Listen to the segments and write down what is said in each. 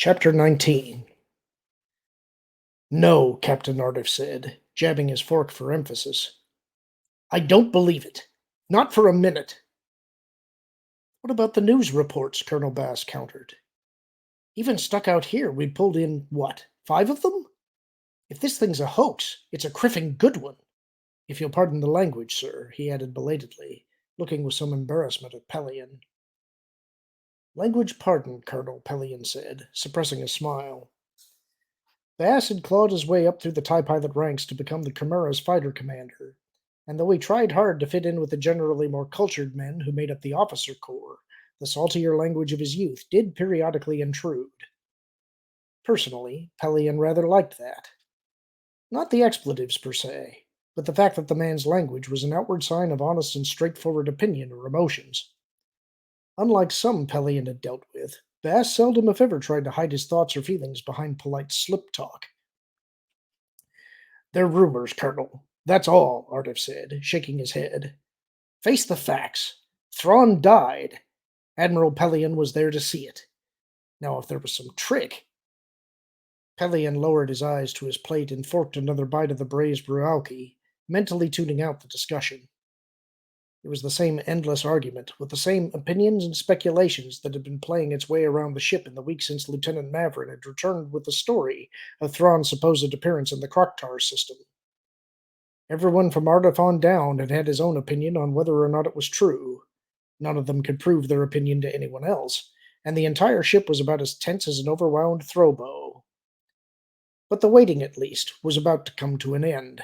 Chapter 19. No, Captain Ardif said, jabbing his fork for emphasis. I don't believe it. Not for a minute. What about the news reports? Colonel Bass countered. Even stuck out here, we pulled in, what, 5 of them? If this thing's a hoax, it's a criffing good one. If you'll pardon the language, sir, he added belatedly, looking with some embarrassment at Pelion. Language pardoned, Colonel, Pelion said, suppressing a smile. Bass had clawed his way up through the TIE pilot ranks to become the Chimera's fighter commander, and though he tried hard to fit in with the generally more cultured men who made up the officer corps, the saltier language of his youth did periodically intrude. Personally, Pelion rather liked that. Not the expletives per se, but the fact that the man's language was an outward sign of honest and straightforward opinion or emotions. Unlike some Pelion had dealt with, Bass seldom if ever tried to hide his thoughts or feelings behind polite slip talk. They're rumors, Colonel. That's all, Ardif said, shaking his head. Face the facts. Thrawn died. Admiral Pelion was there to see it. Now, if there was some trick... Pelion lowered his eyes to his plate and forked another bite of the braised brewalki, mentally tuning out the discussion. It was the same endless argument, with the same opinions and speculations that had been playing its way around the ship in the week since Lieutenant Mavrin had returned with the story of Thrawn's supposed appearance in the Kroktar system. Everyone from Ardif on down had had his own opinion on whether or not it was true. None of them could prove their opinion to anyone else, and the entire ship was about as tense as an overwound throwbow. But the waiting, at least, was about to come to an end.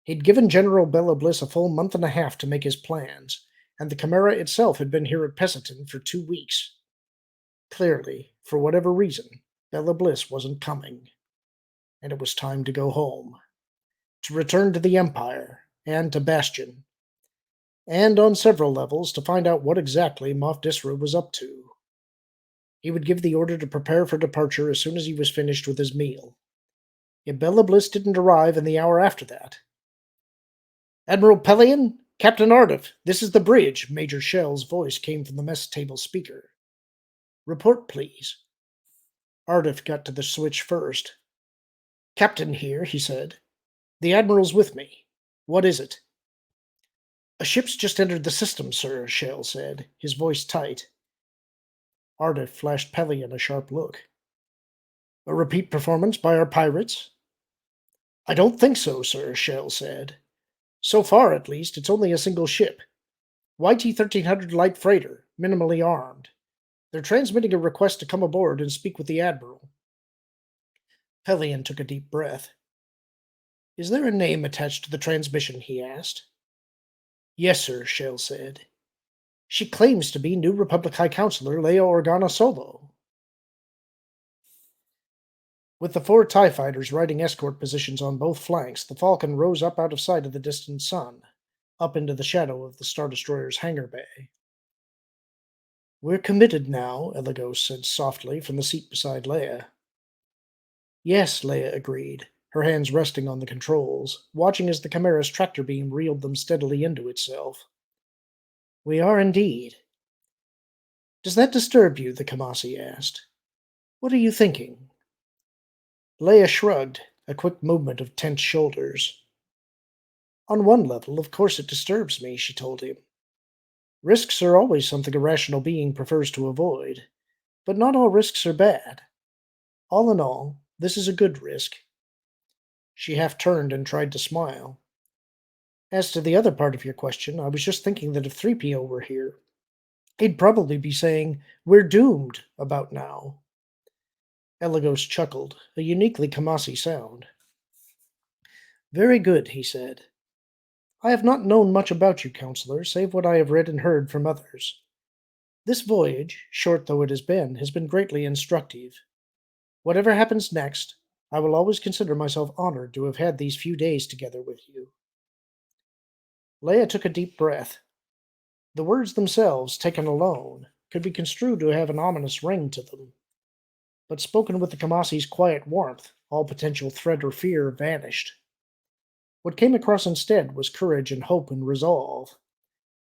He'd given General Bella Bliss a full month and a half to make his plans, and the Chimera itself had been here at Pesiton for 2 weeks. Clearly, for whatever reason, Bella Bliss wasn't coming, and it was time to go home. To return to the Empire, and to Bastion, and on several levels to find out what exactly Moff Disra was up to. He would give the order to prepare for departure as soon as he was finished with his meal. If Bella Bliss didn't arrive in the hour after that... Admiral Pelion? Captain Ardif, this is the bridge, Major Shell's voice came from the mess table speaker. Report, please. Ardif got to the switch first. Captain here, he said. The Admiral's with me. What is it? A ship's just entered the system, sir, Shell said, his voice tight. Ardif flashed Pelion a sharp look. A repeat performance by our pirates? I don't think so, sir, Shell said. So far, at least, it's only a single ship. YT-1300 light freighter, minimally armed. They're transmitting a request to come aboard and speak with the Admiral. Pelion took a deep breath. Is there a name attached to the transmission, he asked. Yes, sir, Shell said. She claims to be New Republic High Counselor Leia Organa Solo. With the 4 TIE fighters riding escort positions on both flanks, the Falcon rose up out of sight of the distant sun, up into the shadow of the Star Destroyer's hangar bay. We're committed now, Eligos said softly from the seat beside Leia. Yes, Leia agreed, her hands resting on the controls, watching as the Chimera's tractor beam reeled them steadily into itself. We are indeed. Does that disturb you? The Kamasi asked. What are you thinking? Leia shrugged, a quick movement of tense shoulders. On one level, of course it disturbs me, she told him. Risks are always something a rational being prefers to avoid, but not all risks are bad. All in all, this is a good risk. She half turned and tried to smile. As to the other part of your question, I was just thinking that if 3PO were here, he'd probably be saying, "We're doomed," about now. Eligos chuckled, a uniquely Kamasi sound. Very good, he said. I have not known much about you, Counselor, save what I have read and heard from others. This voyage, short though it has been greatly instructive. Whatever happens next, I will always consider myself honored to have had these few days together with you. Leia took a deep breath. The words themselves, taken alone, could be construed to have an ominous ring to them. But spoken with the Kamasi's quiet warmth, all potential threat or fear vanished. What came across instead was courage and hope and resolve,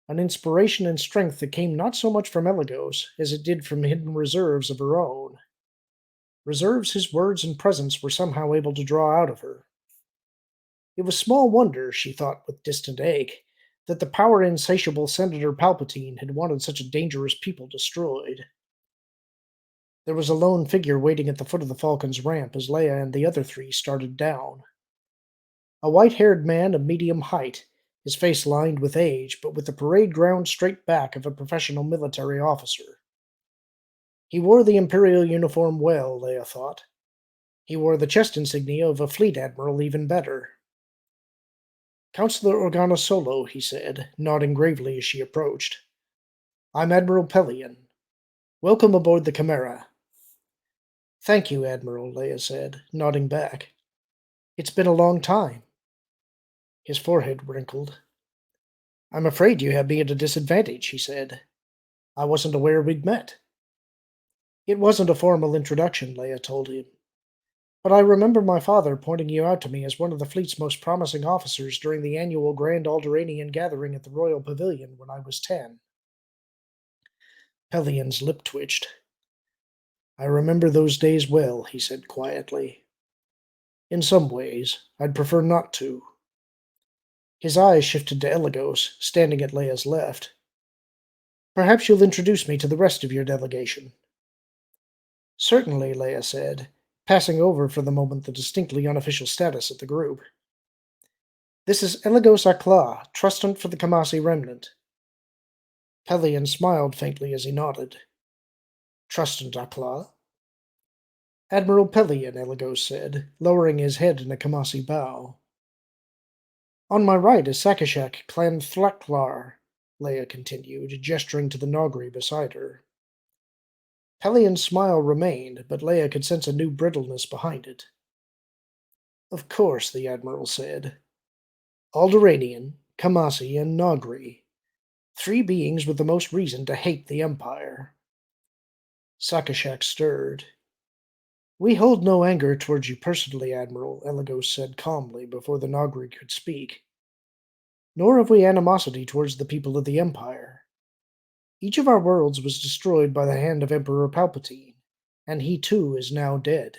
an inspiration and strength that came not so much from Eligos as it did from hidden reserves of her own. reserves his words and presence were somehow able to draw out of her. It was small wonder, she thought with distant ache, that the power insatiable Senator Palpatine had wanted such a dangerous people destroyed. There was a lone figure waiting at the foot of the Falcon's ramp as Leia and the other three started down. A white-haired man of medium height, his face lined with age, but with the parade ground straight back of a professional military officer. He wore the Imperial uniform well, Leia thought. He wore the chest insignia of a fleet admiral even better. Councillor Organa Solo, he said, nodding gravely as she approached. I'm Admiral Pelion. Welcome aboard the Chimera. Thank you, Admiral, Leia said, nodding back. It's been a long time. His forehead wrinkled. I'm afraid you have me at a disadvantage, he said. I wasn't aware we'd met. It wasn't a formal introduction, Leia told him. But I remember my father pointing you out to me as one of the fleet's most promising officers during the annual Grand Alderanian gathering at the Royal Pavilion when I was 10. Pelion's lip twitched. I remember those days well, he said quietly. In some ways, I'd prefer not to. His eyes shifted to Eligos, standing at Leia's left. Perhaps you'll introduce me to the rest of your delegation. Certainly, Leia said, passing over for the moment the distinctly unofficial status of the group. This is Eligos Akla, Trustant for the Kamasi Remnant. Pelion smiled faintly as he nodded. Trustant Akla? Admiral Pelion, Eligos said, lowering his head in a Kamasi bow. On my right is Sakashak Clan Thlaklar, Leia continued, gesturing to the Nogri beside her. Pelion's smile remained, but Leia could sense a new brittleness behind it. Of course, the Admiral said. Alderanian, Kamasi, and Nogri. 3 beings with the most reason to hate the Empire. Sakashak stirred. We hold no anger towards you personally, Admiral, Eligos said calmly before the Nogri could speak. Nor have we animosity towards the people of the Empire. Each of our worlds was destroyed by the hand of Emperor Palpatine, and he too is now dead.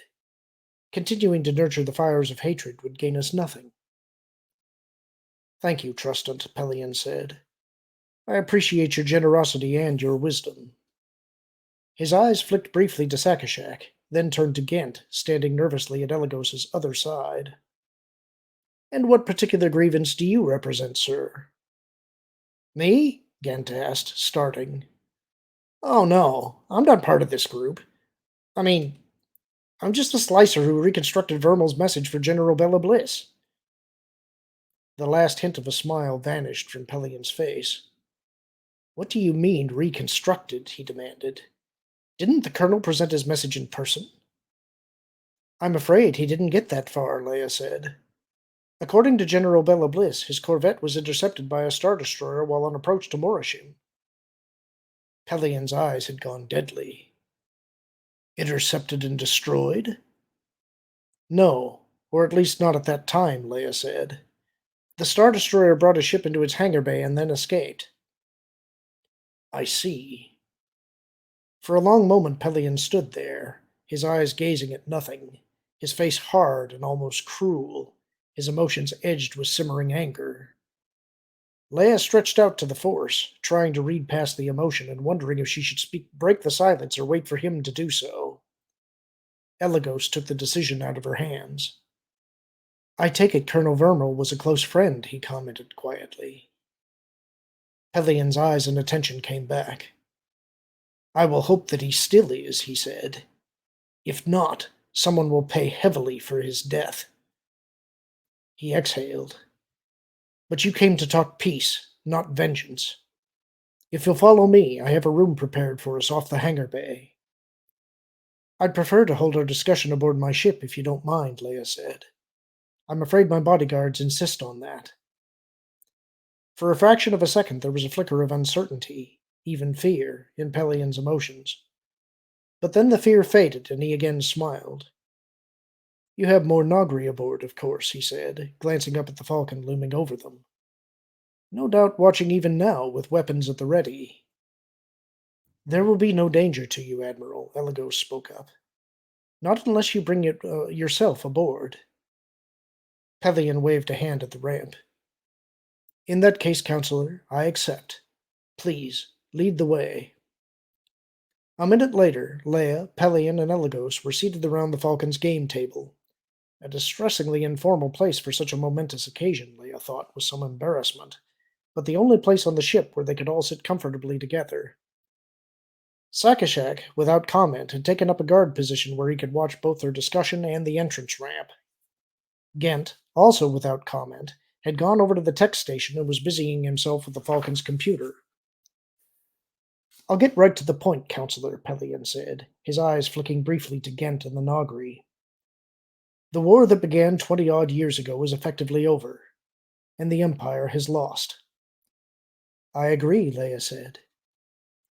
Continuing to nurture the fires of hatred would gain us nothing. Thank you, Trustant, Pelion said. I appreciate your generosity and your wisdom. His eyes flicked briefly to Sakashak, then turned to Ghent, standing nervously at Eligos's other side. And what particular grievance do you represent, sir? Me? Ghent asked, starting. Oh no, I'm not part of this group. I mean, I'm just a slicer who reconstructed Vermal's message for General Bella Bliss. The last hint of a smile vanished from Pelion's face. What do you mean, reconstructed? He demanded. Didn't the Colonel present his message in person? I'm afraid he didn't get that far, Leia said. According to General Bella Bliss, his corvette was intercepted by a Star Destroyer while on approach to Morishim. Pelion's eyes had gone deadly. Intercepted and destroyed? No, or at least not at that time, Leia said. The Star Destroyer brought a ship into its hangar bay and then escaped. I see. For a long moment Pelion stood there, his eyes gazing at nothing, his face hard and almost cruel, his emotions edged with simmering anger. Leia stretched out to the Force, trying to read past the emotion and wondering if she should break the silence or wait for him to do so. Eligos took the decision out of her hands. I take it Colonel Vermal was a close friend, he commented quietly. Pelion's eyes and attention came back. I will hope that he still is, he said. If not, someone will pay heavily for his death. He exhaled. But you came to talk peace, not vengeance. If you'll follow me, I have a room prepared for us off the hangar bay. I'd prefer to hold our discussion aboard my ship if you don't mind, Leia said. I'm afraid my bodyguards insist on that. For a fraction of a second there was a flicker of uncertainty, even fear, in Pelion's emotions. But then the fear faded, and he again smiled. You have more Nogri aboard, of course, he said, glancing up at the Falcon looming over them. No doubt watching even now, with weapons at the ready. There will be no danger to you, Admiral, Eligos spoke up. Not unless you bring it yourself aboard. Pelion waved a hand at the ramp. In that case, Counselor, I accept. Please, lead the way. A minute later, Leia, Pelion, and Elagos were seated around the Falcon's game table. A distressingly informal place for such a momentous occasion, Leia thought, with some embarrassment, but the only place on the ship where they could all sit comfortably together. Sakashak, without comment, had taken up a guard position where he could watch both their discussion and the entrance ramp. Ghent, also without comment, had gone over to the tech station and was busying himself with the Falcon's computer. I'll get right to the point, Counselor, Pelion said, his eyes flicking briefly to Ghent and the Nogri. The war that began 20-odd years ago is effectively over, and the Empire has lost. I agree, Leia said.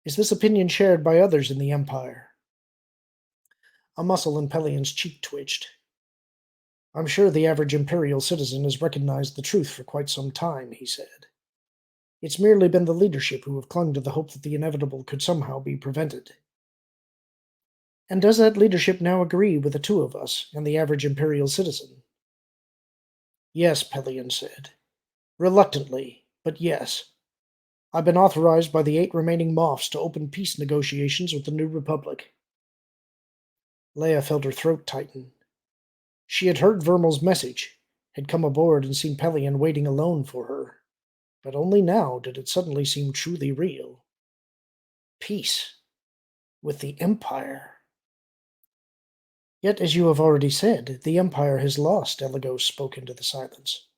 Is this opinion shared by others in the Empire? A muscle in Pelion's cheek twitched. I'm sure the average Imperial citizen has recognized the truth for quite some time, he said. It's merely been the leadership who have clung to the hope that the inevitable could somehow be prevented. And does that leadership now agree with the two of us and the average Imperial citizen? Yes, Pelion said. Reluctantly, but yes. I've been authorized by the 8 remaining Moffs to open peace negotiations with the New Republic. Leia felt her throat tighten. She had heard Vermal's message, had come aboard and seen Pelion waiting alone for her, but only now did it suddenly seem truly real. Peace. With the Empire. Yet, as you have already said, the Empire has lost, Elagos spoke into the silence.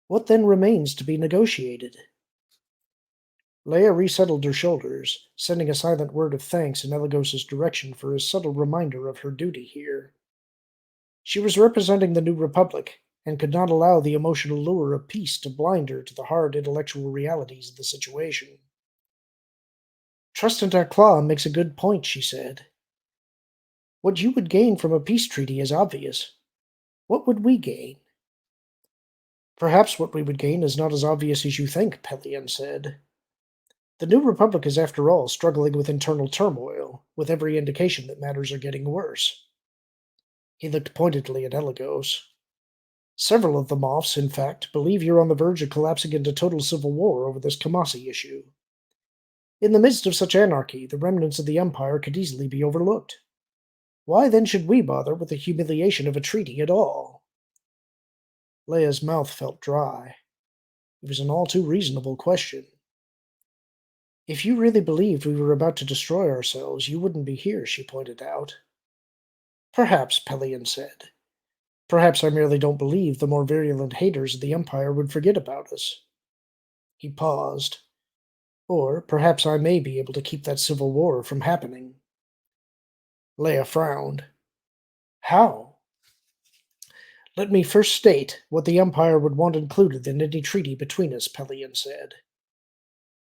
What then remains to be negotiated? Leia resettled her shoulders, sending a silent word of thanks in Elagos's direction for his subtle reminder of her duty here. She was representing the New Republic, and could not allow the emotional lure of peace to blind her to the hard intellectual realities of the situation. Trust in our claw makes a good point, she said. What you would gain from a peace treaty is obvious. What would we gain? Perhaps what we would gain is not as obvious as you think, Pelion said. The New Republic is, after all, struggling with internal turmoil, with every indication that matters are getting worse. He looked pointedly at Elagos. Several of the Moffs, in fact, believe you're on the verge of collapsing into total civil war over this Kamasi issue. In the midst of such anarchy, the remnants of the Empire could easily be overlooked. Why then should we bother with the humiliation of a treaty at all? Leia's mouth felt dry. It was an all too reasonable question. If you really believed we were about to destroy ourselves, you wouldn't be here, she pointed out. Perhaps, Pelion said. Perhaps I merely don't believe the more virulent haters of the Empire would forget about us. He paused. Or perhaps I may be able to keep that civil war from happening. Leia frowned. How? Let me first state what the Empire would want included in any treaty between us, Pelion said.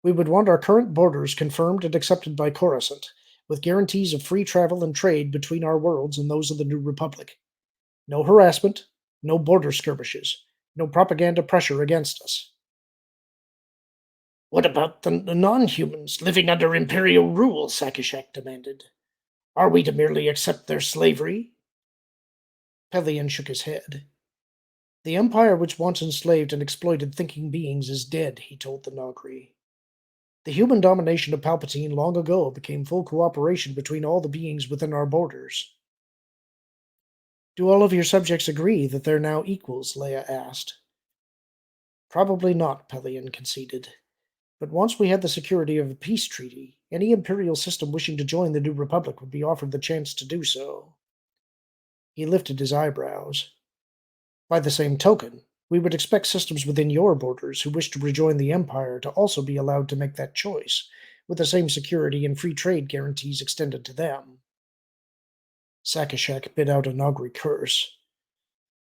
We would want our current borders confirmed and accepted by Coruscant, with guarantees of free travel and trade between our worlds and those of the New Republic. No harassment, no border skirmishes, no propaganda pressure against us. What about the non-humans living under Imperial rule? Sakashak demanded. Are we to merely accept their slavery? Pelion shook his head. The Empire which once enslaved and exploited thinking beings is dead, he told the Nogri. The human domination of Palpatine long ago became full cooperation between all the beings within our borders. Do all of your subjects agree that they're now equals? Leia asked. Probably not, Pelion conceded. But once we had the security of a peace treaty, any Imperial system wishing to join the New Republic would be offered the chance to do so. He lifted his eyebrows. By the same token, we would expect systems within your borders who wish to rejoin the Empire to also be allowed to make that choice, with the same security and free trade guarantees extended to them. Sakashak bit out a Nogri curse.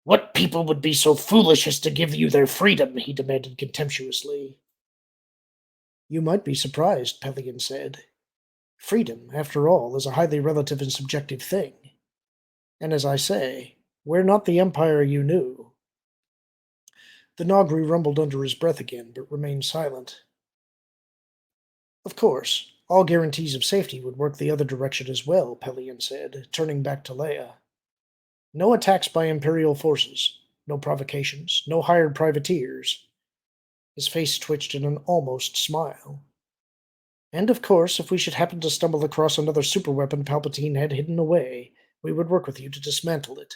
What people would be so foolish as to give you their freedom? He demanded contemptuously. You might be surprised, Pelion said. Freedom, after all, is a highly relative and subjective thing. And as I say, we're not the Empire you knew. The Nogri rumbled under his breath again, but remained silent. Of course, All guarantees of safety would work the other direction as well, Pelion said, turning back to Leia. No attacks by Imperial forces, no provocations, no hired privateers. His face twitched in an almost smile. And of course, if we should happen to stumble across another superweapon Palpatine had hidden away, we would work with you to dismantle it.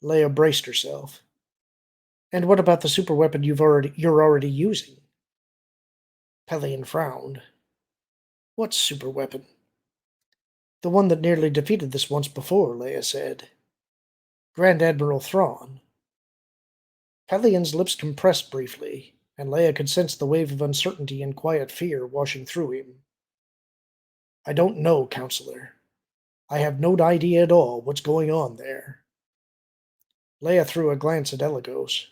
Leia braced herself. And what about the superweapon you're already using? Pelion frowned. What superweapon? The one that nearly defeated this once before, Leia said. Grand Admiral Thrawn. Pelion's lips compressed briefly, and Leia could sense the wave of uncertainty and quiet fear washing through him. I don't know, Counselor. I have no idea at all what's going on there. Leia threw a glance at Elagos.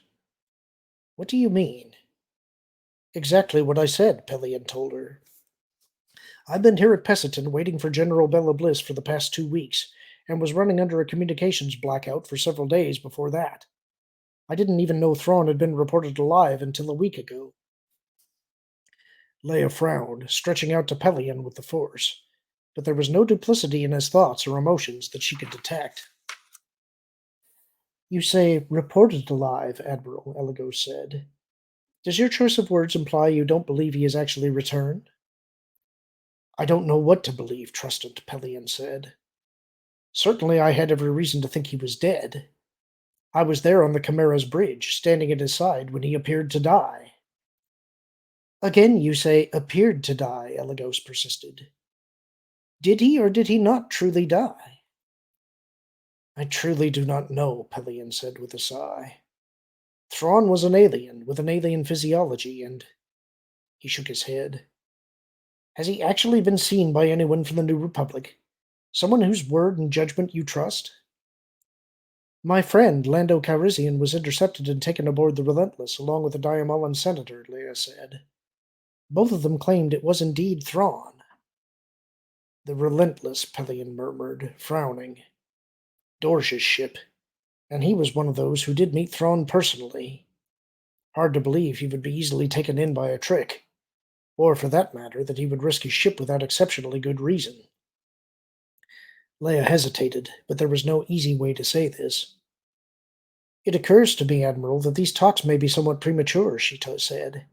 What do you mean? Exactly what I said, Pelion told her. I've been here at Pessiton waiting for General Bella Bliss for the past 2 weeks, and was running under a communications blackout for several days before that. I didn't even know Thrawn had been reported alive until a week ago. Leia frowned, stretching out to Pelion with the Force, but there was no duplicity in his thoughts or emotions that she could detect. You say reported alive, Admiral, Elagos said. Does your choice of words imply you don't believe he has actually returned? I don't know what to believe, Trustant, Pelion said. Certainly I had every reason to think he was dead. I was there on the Chimera's bridge, standing at his side when he appeared to die. Again you say appeared to die, Elagos persisted. Did he or did he not truly die? I truly do not know, Pelion said with a sigh. Thrawn was an alien, with an alien physiology, and... He shook his head. Has he actually been seen by anyone from the New Republic? Someone whose word and judgment you trust? My friend, Lando Calrissian, was intercepted and taken aboard the Relentless, along with a Diamolan senator, Leia said. Both of them claimed it was indeed Thrawn. The Relentless, Pelion murmured, frowning. Dorsh's ship, and he was one of those who did meet Thrawn personally. Hard to believe he would be easily taken in by a trick, or, for that matter, that he would risk his ship without exceptionally good reason. Leia hesitated, but there was no easy way to say this. It occurs to me, Admiral, that these talks may be somewhat premature, she said.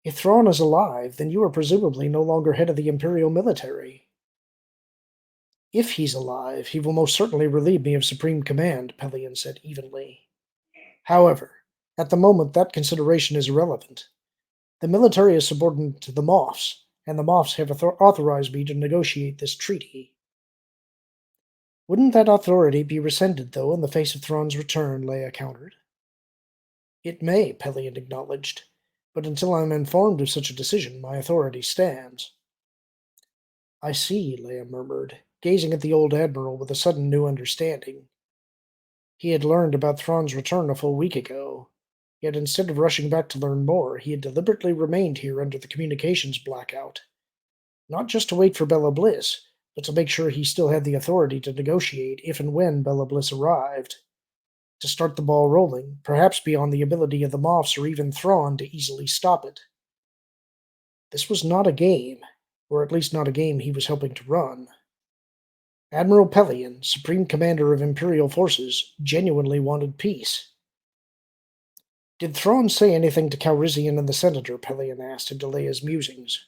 If Thrawn is alive, then you are presumably no longer head of the Imperial military. If he's alive, he will most certainly relieve me of supreme command, Pelion said evenly. However, at the moment that consideration is irrelevant. The military is subordinate to the Moffs, and the Moffs have authorized me to negotiate this treaty. Wouldn't that authority be rescinded, though, in the face of Thrawn's return, Leia countered. It may, Pelion acknowledged, but until I am informed of such a decision, my authority stands. I see, Leia murmured, gazing at the old Admiral with a sudden new understanding. He had learned about Thrawn's return a full week ago, yet instead of rushing back to learn more, he had deliberately remained here under the communications blackout. Not just to wait for Bella Bliss, but to make sure he still had the authority to negotiate if and when Bella Bliss arrived. To start the ball rolling, perhaps beyond the ability of the Moffs or even Thrawn to easily stop it. This was not a game, or at least not a game he was helping to run. Admiral Pelion, Supreme Commander of Imperial Forces, genuinely wanted peace. Did Thrawn say anything to Calrissian and the Senator? Pelion asked to delay his musings.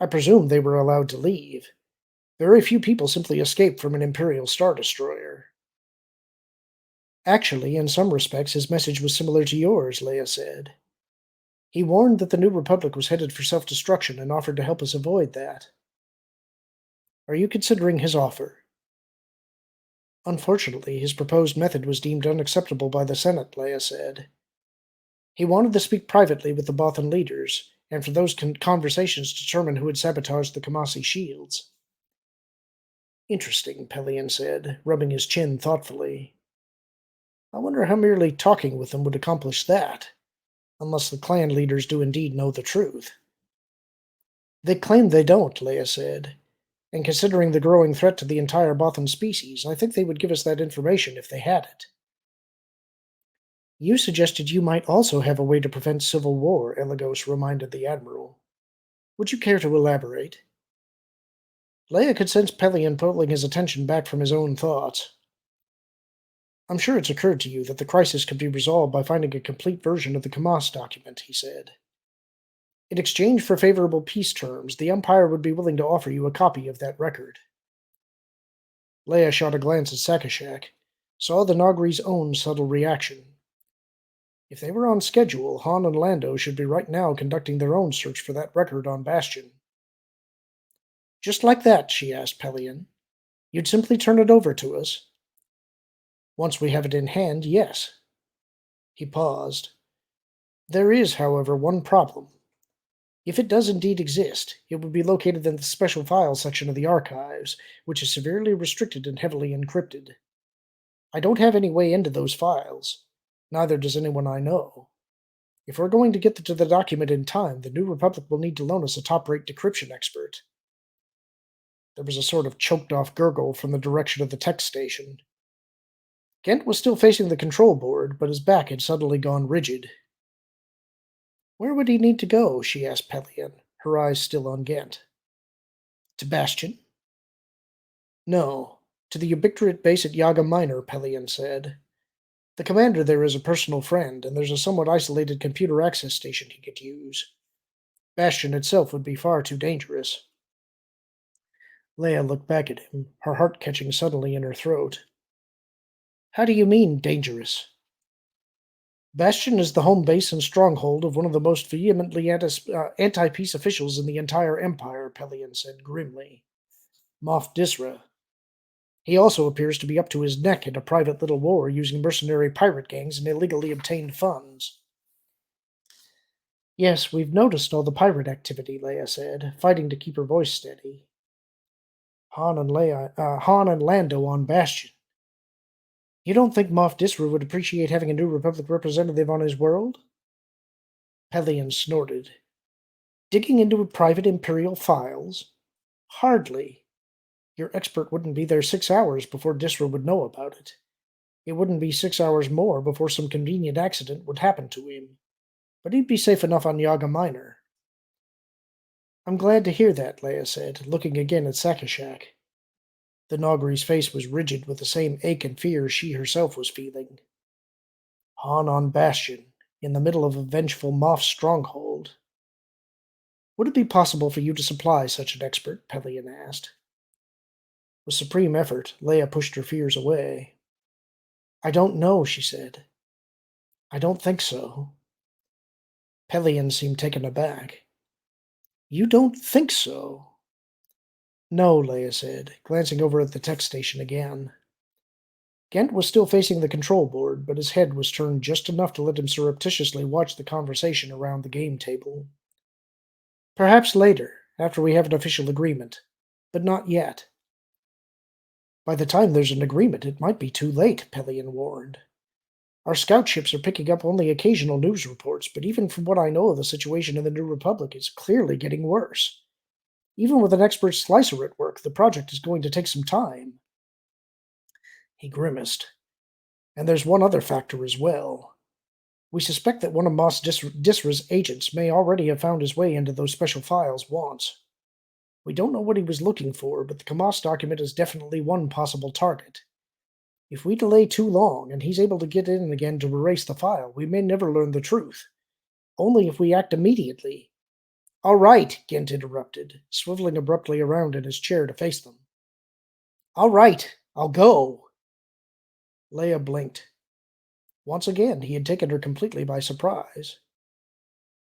I presume they were allowed to leave. Very few people simply escape from an Imperial Star Destroyer. Actually, in some respects, his message was similar to yours, Leia said. He warned that the New Republic was headed for self-destruction and offered to help us avoid that. Are you considering his offer? Unfortunately, his proposed method was deemed unacceptable by the Senate, Leia said. He wanted to speak privately with the Bothan leaders, and for those conversations determine who had sabotaged the Kamasi shields. Interesting, Pelion said, rubbing his chin thoughtfully. I wonder how merely talking with them would accomplish that, unless the clan leaders do indeed know the truth. They claim they don't, Leia said, and considering the growing threat to the entire Bothan species, I think they would give us that information if they had it. You suggested you might also have a way to prevent civil war, Elagos reminded the Admiral. Would you care to elaborate? Leia could sense Pelion pulling his attention back from his own thoughts. I'm sure it's occurred to you that the crisis could be resolved by finding a complete version of the Kamas document, he said. In exchange for favorable peace terms, the Empire would be willing to offer you a copy of that record. Leia shot a glance at Sakashak, saw the Nagri's own subtle reaction. If they were on schedule, Han and Lando should be right now conducting their own search for that record on Bastion. Just like that, she asked Pelion. You'd simply turn it over to us? Once we have it in hand, yes. He paused. There is, however, one problem. If it does indeed exist, it would be located in the special files section of the archives, which is severely restricted and heavily encrypted. I don't have any way into those files. Neither does anyone I know. If we're going to get to the document in time, the New Republic will need to loan us a top-rate decryption expert. There was a sort of choked-off gurgle from the direction of the tech station. Ghent was still facing the control board, but his back had suddenly gone rigid. Where would he need to go? She asked Pelion, her eyes still on Ghent. To Bastion? No, to the ubiquitous base at Yaga Minor, Pelion said. The commander there is a personal friend, and there's a somewhat isolated computer access station he could use. Bastion itself would be far too dangerous. Leia looked back at him, her heart catching suddenly in her throat. How do you mean, dangerous? Bastion is the home base and stronghold of one of the most vehemently anti-peace officials in the entire Empire, Pelion said grimly. Moff Disra. He also appears to be up to his neck in a private little war using mercenary pirate gangs and illegally obtained funds. Yes, we've noticed all the pirate activity, Leia said, fighting to keep her voice steady. Han and Lando on Bastion. You don't think Moff Disra would appreciate having a New Republic representative on his world? Pelion snorted. Digging into private Imperial files? Hardly. Your expert wouldn't be there 6 hours before Disra would know about it. It wouldn't be 6 hours more before some convenient accident would happen to him. But he'd be safe enough on Yaga Minor. I'm glad to hear that, Leia said, looking again at Sakashak. The Nagri's face was rigid with the same ache and fear she herself was feeling. Han on Bastion, in the middle of a vengeful Moff stronghold. Would it be possible for you to supply such an expert? Pelion asked. With supreme effort, Leia pushed her fears away. I don't know, she said. I don't think so. Pelion seemed taken aback. You don't think so? No, Leia said, glancing over at the tech station again. Ghent was still facing the control board, but his head was turned just enough to let him surreptitiously watch the conversation around the game table. Perhaps later, after we have an official agreement, but not yet. By the time there's an agreement, it might be too late, Pelion warned. Our scout ships are picking up only occasional news reports, but even from what I know of the situation in the New Republic, it's clearly getting worse. Even with an expert slicer at work, the project is going to take some time. He grimaced. And there's one other factor as well. We suspect that one of Moss Disra's agents may already have found his way into those special files once. We don't know what he was looking for, but the Kamas document is definitely one possible target. If we delay too long and he's able to get in again to erase the file, we may never learn the truth. Only if we act immediately. All right, Ghent interrupted, swiveling abruptly around in his chair to face them. All right, I'll go. Leia blinked. Once again, he had taken her completely by surprise.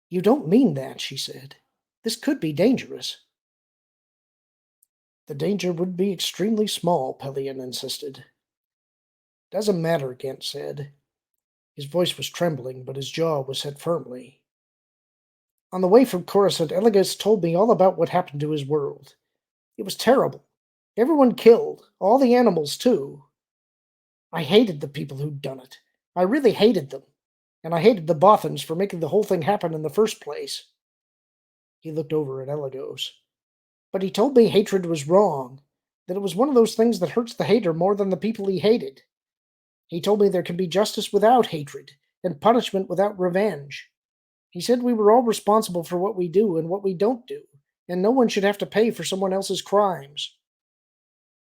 You don't mean that, she said. This could be dangerous. The danger would be extremely small, Pelion insisted. Doesn't matter, Ghent said. His voice was trembling, but his jaw was set firmly. On the way from Coruscant, Elegas told me all about what happened to his world. It was terrible. Everyone killed, all the animals too. I hated the people who'd done it. I really hated them. And I hated the Bothans for making the whole thing happen in the first place. He looked over at Elegos. But he told me hatred was wrong, that it was one of those things that hurts the hater more than the people he hated. He told me there can be justice without hatred, and punishment without revenge. He said we were all responsible for what we do and what we don't do, and no one should have to pay for someone else's crimes.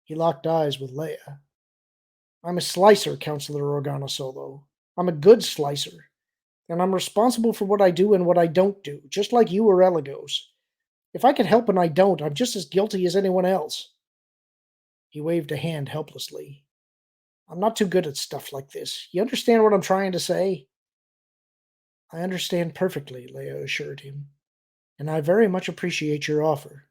He locked eyes with Leia. I'm a slicer, Counselor Organa Solo. I'm a good slicer, and I'm responsible for what I do and what I don't do, just like you or Eligos. If I can help and I don't, I'm just as guilty as anyone else. He waved a hand helplessly. I'm not too good at stuff like this. You understand what I'm trying to say? I understand perfectly, Leia assured him, and I very much appreciate your offer.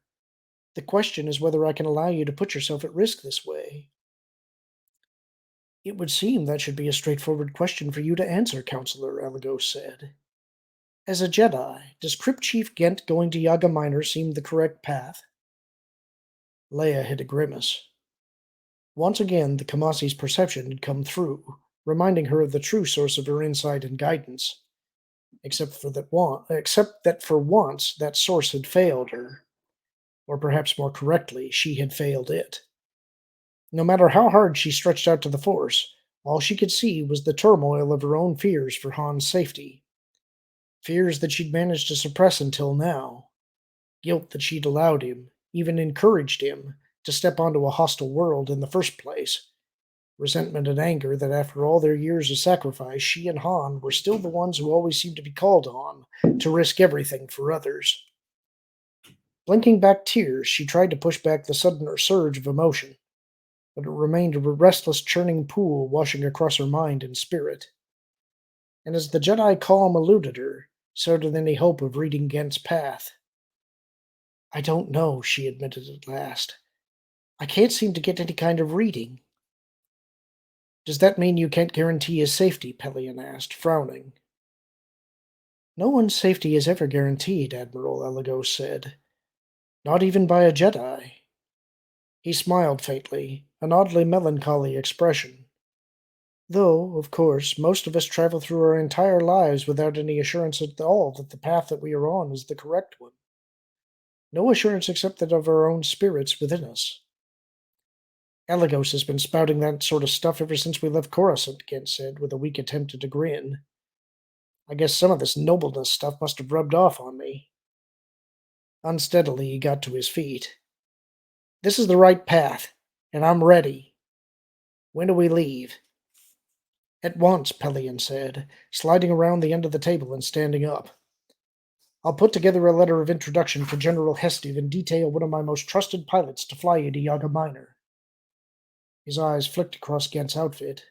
The question is whether I can allow you to put yourself at risk this way. It would seem that should be a straightforward question for you to answer, Counselor, Eligos said. As a Jedi, does Crypt Chief Ghent going to Yaga Minor seem the correct path? Leia hid a grimace. Once again, the Kamasi's perception had come through, reminding her of the true source of her insight and guidance. Except that for once that source had failed her. Or perhaps more correctly, she had failed it. No matter how hard she stretched out to the Force, all she could see was the turmoil of her own fears for Han's safety. Fears that she'd managed to suppress until now. Guilt that she'd allowed him, even encouraged him, to step onto a hostile world in the first place. Resentment and anger that after all their years of sacrifice, she and Han were still the ones who always seemed to be called on to risk everything for others. Blinking back tears, she tried to push back the sudden surge of emotion, but it remained a restless, churning pool washing across her mind and spirit. And as the Jedi calm eluded her, so did any hope of reading Ghent's path. I don't know, she admitted at last. I can't seem to get any kind of reading. Does that mean you can't guarantee his safety? Pelion asked, frowning. No one's safety is ever guaranteed, Admiral Eligos said. Not even by a Jedi. He smiled faintly, an oddly melancholy expression. Though, of course, most of us travel through our entire lives without any assurance at all that the path that we are on is the correct one. No assurance except that of our own spirits within us. Eligos has been spouting that sort of stuff ever since we left Coruscant, Ghent said, with a weak attempt at a grin. I guess some of this nobleness stuff must have rubbed off on me. Unsteadily, he got to his feet. This is the right path, and I'm ready. When do we leave? At once, Pelion said, sliding around the end of the table and standing up. I'll put together a letter of introduction for General Hestive and detail one of my most trusted pilots to fly you to Yaga Minor. His eyes flicked across Ghent's outfit.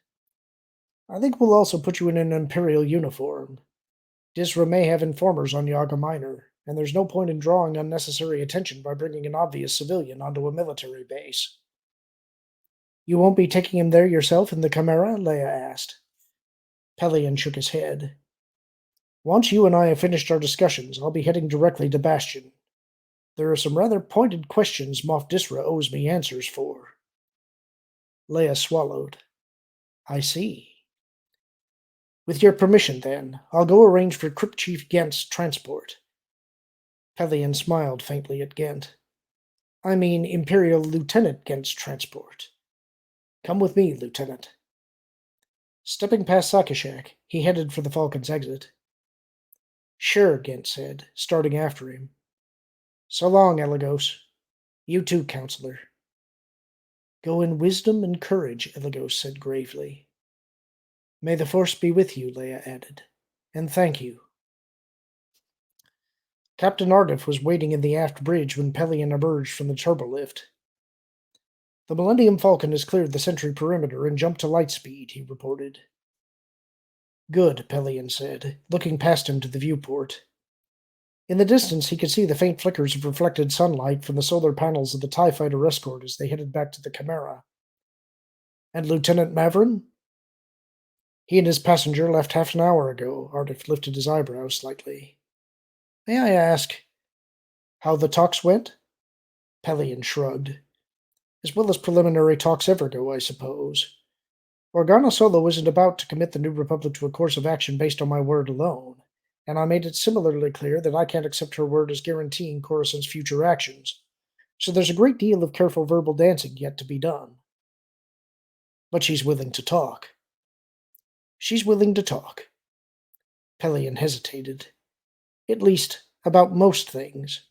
I think we'll also put you in an Imperial uniform. Disra may have informers on Yaga Minor, and there's no point in drawing unnecessary attention by bringing an obvious civilian onto a military base. You won't be taking him there yourself in the Chimera? Leia asked. Pelion shook his head. Once you and I have finished our discussions, I'll be heading directly to Bastion. There are some rather pointed questions Moff Disra owes me answers for. Leia swallowed. I see. With your permission, then, I'll go arrange for Crypt Chief Ghent's transport. Pelion smiled faintly at Ghent. I mean Imperial Lieutenant Ghent's transport. Come with me, Lieutenant. Stepping past Sakashak, he headed for the Falcon's exit. Sure, Ghent said, starting after him. So long, Eligos. You too, Counselor. Go in wisdom and courage, Eligos said gravely. May the Force be with you, Leia added. And thank you. Captain Ardif was waiting in the aft bridge when Pelion emerged from the turbolift. The Millennium Falcon has cleared the sentry perimeter and jumped to light speed, he reported. Good, Pelion said, looking past him to the viewport. In the distance, he could see the faint flickers of reflected sunlight from the solar panels of the TIE fighter escort as they headed back to the Chimera. And Lieutenant Mavrin? He and his passenger left half an hour ago. Ardif lifted his eyebrows slightly. May I ask how the talks went? Pelion shrugged. As well as preliminary talks ever go, I suppose. Organa Solo isn't about to commit the New Republic to a course of action based on my word alone, and I made it similarly clear that I can't accept her word as guaranteeing Coruscant's future actions, so there's a great deal of careful verbal dancing yet to be done. But she's willing to talk. She's willing to talk. Pelion hesitated. At least, about most things.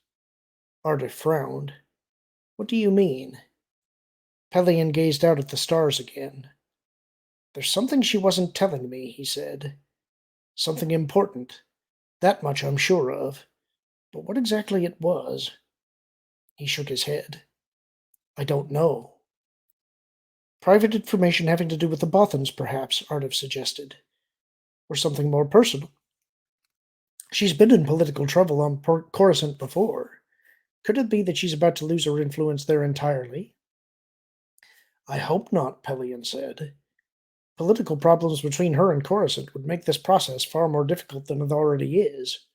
Ardif frowned. What do you mean? Pelion gazed out at the stars again. There's something she wasn't telling me, he said. Something important. That much I'm sure of. But what exactly it was? He shook his head. I don't know. Private information having to do with the Bothans, perhaps, Ardif suggested. Or something more personal. She's been in political trouble on Coruscant before. Could it be that she's about to lose her influence there entirely? I hope not, Pelion said. Political problems between her and Coruscant would make this process far more difficult than it already is.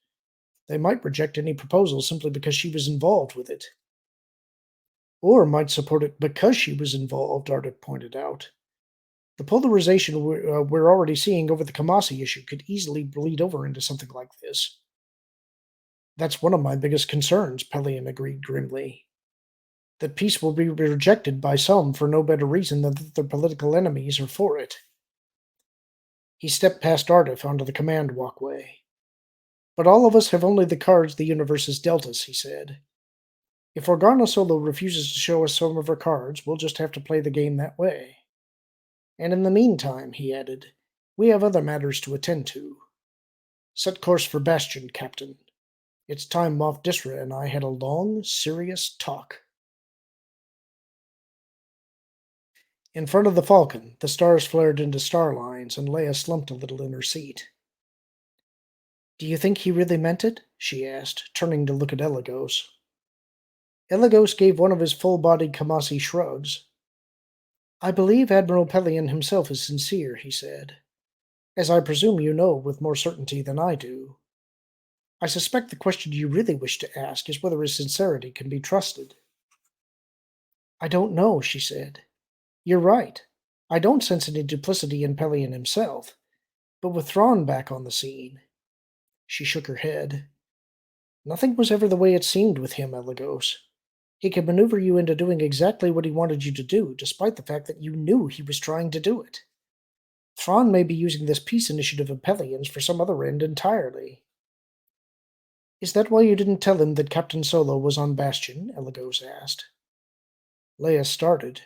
They might reject any proposal simply because she was involved with it. Or might support it because she was involved, Ardif pointed out. The polarization we're already seeing over the Kamasi issue could easily bleed over into something like this. That's one of my biggest concerns, Pelion agreed grimly. That peace will be rejected by some for no better reason than that their political enemies are for it. He stepped past Ardif onto the command walkway. But all of us have only the cards the universe has dealt us, he said. If Organa Solo refuses to show us some of her cards, we'll just have to play the game that way. And in the meantime, he added, we have other matters to attend to. Set course for Bastion, Captain. It's time Moff Disra and I had a long, serious talk. In front of the Falcon, the stars flared into star lines, and Leia slumped a little in her seat. Do you think he really meant it? She asked, turning to look at Elagos. Elagos gave one of his full-bodied Kamasi shrugs. I believe Admiral Pelion himself is sincere, he said, as I presume you know with more certainty than I do. I suspect the question you really wish to ask is whether his sincerity can be trusted. I don't know, she said. You're right. I don't sense any duplicity in Pelion himself, but with Thrawn back on the scene. She shook her head. Nothing was ever the way it seemed with him, Elagos. He could maneuver you into doing exactly what he wanted you to do, despite the fact that you knew he was trying to do it. Thrawn may be using this peace initiative of Pelion's for some other end entirely. Is that why you didn't tell him that Captain Solo was on Bastion? Elagos asked. Leia started.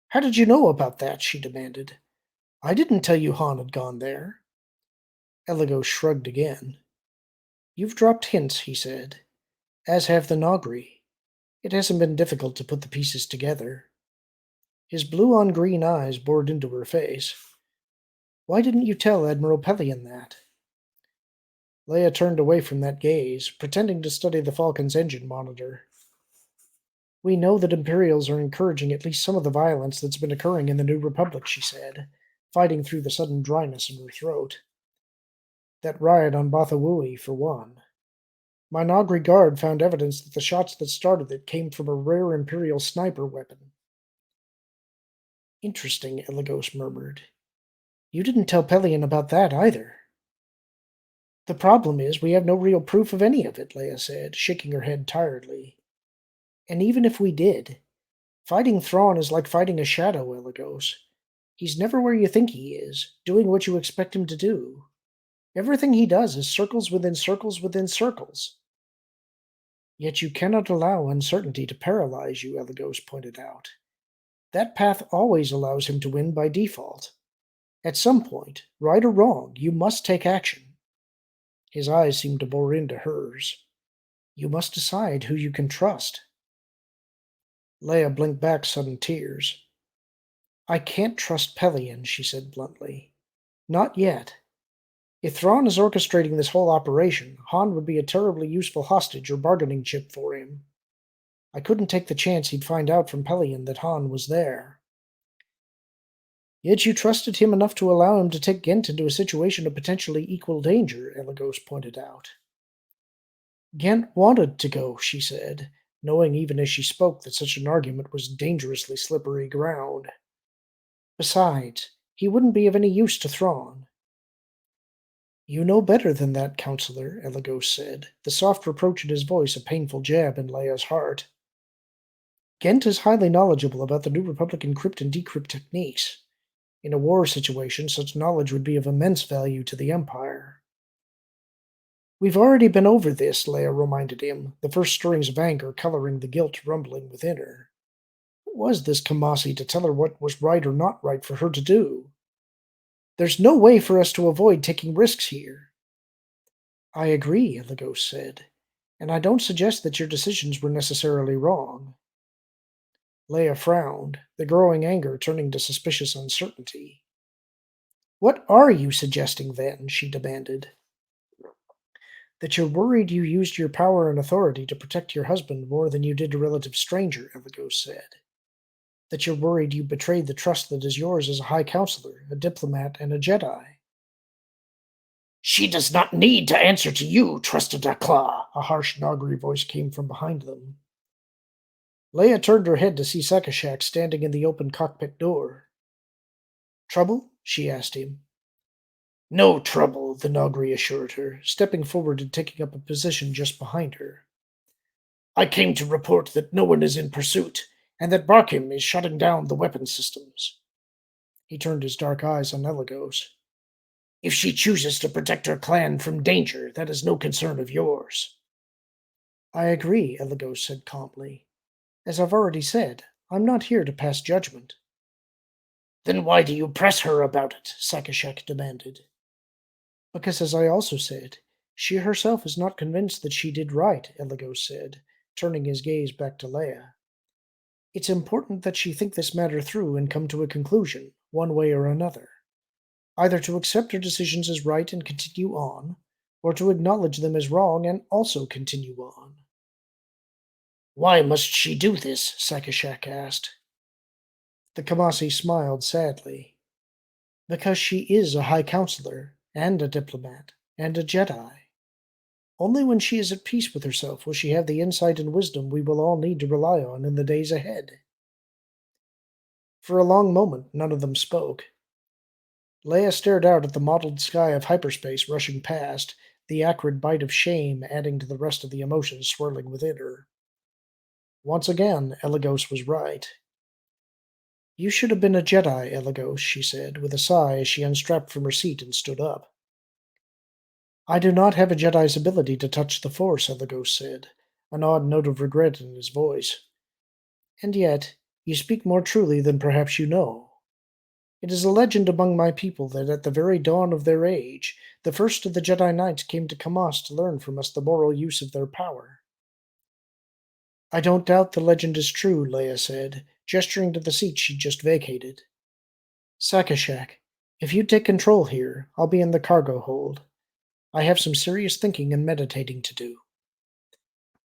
How did you know about that? She demanded. I didn't tell you Han had gone there. Elagos shrugged again. You've dropped hints, he said, as have the Nogri. It hasn't been difficult to put the pieces together. His blue-on-green eyes bored into her face. Why didn't you tell Admiral Pelion that? Leia turned away from that gaze, pretending to study the Falcon's engine monitor. We know that Imperials are encouraging at least some of the violence that's been occurring in the New Republic, she said, fighting through the sudden dryness in her throat. That riot on Bothawui, for one. My Nogri guard found evidence that the shots that started it came from a rare Imperial sniper weapon. Interesting, Elagos murmured. You didn't tell Pelion about that either. The problem is we have no real proof of any of it, Leia said, shaking her head tiredly. And even if we did, fighting Thrawn is like fighting a shadow, Elagos. He's never where you think he is, doing what you expect him to do. Everything he does is circles within circles within circles. Yet you cannot allow uncertainty to paralyze you, Elagos pointed out. That path always allows him to win by default. At some point, right or wrong, you must take action. His eyes seemed to bore into hers. You must decide who you can trust. Leia blinked back sudden tears. I can't trust Pelion, she said bluntly. Not yet. If Thrawn is orchestrating this whole operation, Han would be a terribly useful hostage or bargaining chip for him. I couldn't take the chance he'd find out from Pelion that Han was there. Yet you trusted him enough to allow him to take Ghent into a situation of potentially equal danger, Elagos pointed out. Ghent wanted to go, she said, knowing even as she spoke that such an argument was dangerously slippery ground. Besides, he wouldn't be of any use to Thrawn. You know better than that, Counselor, Elagos said, the soft reproach in his voice a painful jab in Leia's heart. Ghent is highly knowledgeable about the New Republic encrypt and decrypt techniques. In a war situation, such knowledge would be of immense value to the Empire. We've already been over this, Leia reminded him, the first stirrings of anger coloring the guilt rumbling within her. Who was this Kamasi to tell her what was right or not right for her to do? There's no way for us to avoid taking risks here. I agree, Eligos said, and I don't suggest that your decisions were necessarily wrong. Leia frowned, the growing anger turning to suspicious uncertainty. What are you suggesting, then? She demanded. That you're worried you used your power and authority to protect your husband more than you did a relative stranger, Eligos said. That you're worried you betrayed the trust that is yours as a High Counselor, a diplomat, and a Jedi. She does not need to answer to you, trusted Akla, a harsh Nagri voice came from behind them. Leia turned her head to see Sakashak standing in the open cockpit door. Trouble? She asked him. No trouble, the Nagri assured her, stepping forward and taking up a position just behind her. I came to report that no one is in pursuit, and that Barkim is shutting down the weapon systems. He turned his dark eyes on Eligos. If she chooses to protect her clan from danger, that is no concern of yours. I agree, Eligos said calmly. As I've already said, I'm not here to pass judgment. Then why do you press her about it? Sakashek demanded. Because, as I also said, she herself is not convinced that she did right, Eligos said, turning his gaze back to Leia. It's important that she think this matter through and come to a conclusion, one way or another. Either to accept her decisions as right and continue on, or to acknowledge them as wrong and also continue on. Why must she do this? Sakashak asked. The Kamasi smiled sadly. Because she is a High Counselor, and a diplomat, and a Jedi. Only when she is at peace with herself will she have the insight and wisdom we will all need to rely on in the days ahead. For a long moment, none of them spoke. Leia stared out at the mottled sky of hyperspace rushing past, the acrid bite of shame adding to the rest of the emotions swirling within her. Once again, Eligos was right. You should have been a Jedi, Eligos, she said, with a sigh as she unstrapped from her seat and stood up. I do not have a Jedi's ability to touch the Force, Eligos said, an odd note of regret in his voice. And yet, you speak more truly than perhaps you know. It is a legend among my people that at the very dawn of their age, the first of the Jedi Knights came to Kamas to learn from us the moral use of their power. I don't doubt the legend is true, Leia said, gesturing to the seat she'd just vacated. Sakashak, if you take control here, I'll be in the cargo hold. I have some serious thinking and meditating to do.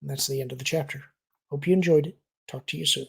And that's the end of the chapter. Hope you enjoyed it. Talk to you soon.